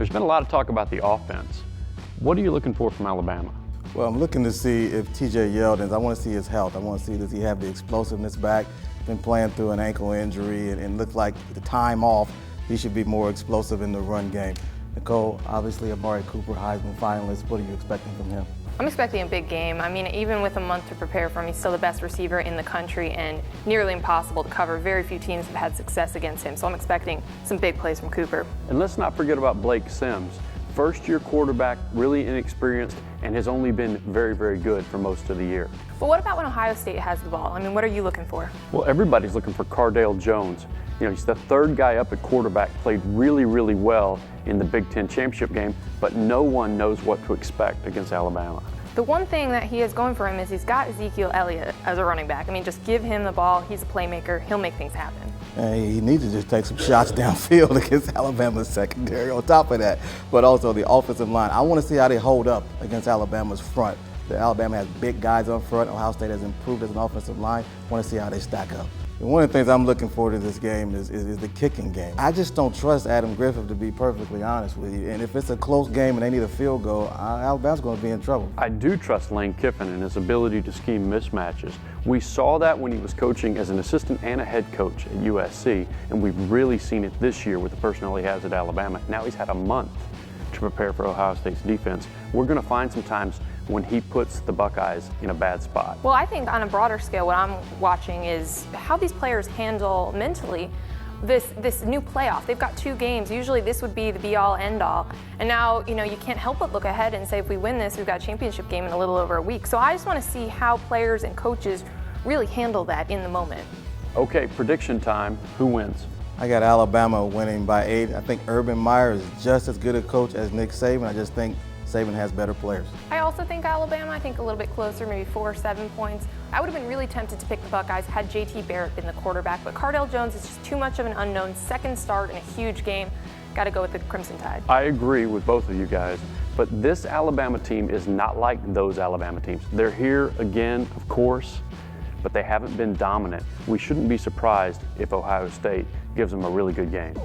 There's been a lot of talk about the offense. What are you looking for from Alabama? Well, I'm looking to see if TJ Yeldon, I want to see his health. I want to see, does he have the explosiveness back? Been playing through an ankle injury and looked like the time off, he should be more explosive in the run game. Nicole, obviously Amari Cooper, Heisman finalist. What are you expecting from him? I'm expecting a big game. I mean, even with a month to prepare for him, he's still the best receiver in the country and nearly impossible to cover. Very few teams have had success against him, so I'm expecting some big plays from Cooper. And let's not forget about Blake Sims. First-year quarterback, really inexperienced, and has only been very, very good for most of the year. But what about when Ohio State has the ball? I mean, what are you looking for? Well, everybody's looking for Cardale Jones. You know, he's the third guy up at quarterback, played really, really well in the Big Ten championship game, but no one knows what to expect against Alabama. The one thing that he has going for him is he's got Ezekiel Elliott as a running back. I mean, just give him the ball. He's a playmaker. He'll make things happen. And he needs to just take some shots downfield against Alabama's secondary on top of that, but also the offensive line. I want to see how they hold up against Alabama's front. Alabama has big guys up front. Ohio State has improved as an offensive line. I want to see how they stack up. And one of the things I'm looking forward to this game is the kicking game. I just don't trust Adam Griffith, to be perfectly honest with you. And if it's a close game and they need a field goal, Alabama's going to be in trouble. I do trust Lane Kiffin and his ability to scheme mismatches. We saw that when he was coaching as an assistant and a head coach at USC, and we've really seen it this year with the personnel he has at Alabama. Now he's had a month to prepare for Ohio State's defense. We're going to find some times when he puts the Buckeyes in a bad spot. Well, I think on a broader scale, what I'm watching is how these players handle mentally this new playoff. They've got 2 games. Usually this would be the be-all, end-all. And now, you know, you can't help but look ahead and say, if we win this, we've got a championship game in a little over a week. So I just want to see how players and coaches really handle that in the moment. Okay, prediction time. Who wins? I got Alabama winning by 8. I think Urban Meyer is just as good a coach as Nick Saban. I just think Saban has better players. I also think Alabama, I think a little bit closer, maybe 4 or 7 points. I would have been really tempted to pick the Buckeyes had JT Barrett been the quarterback, but Cardale Jones is just too much of an unknown. Second start in a huge game. Got to go with the Crimson Tide. I agree with both of you guys, but this Alabama team is not like those Alabama teams. They're here again, of course, but they haven't been dominant. We shouldn't be surprised if Ohio State gives them a really good game.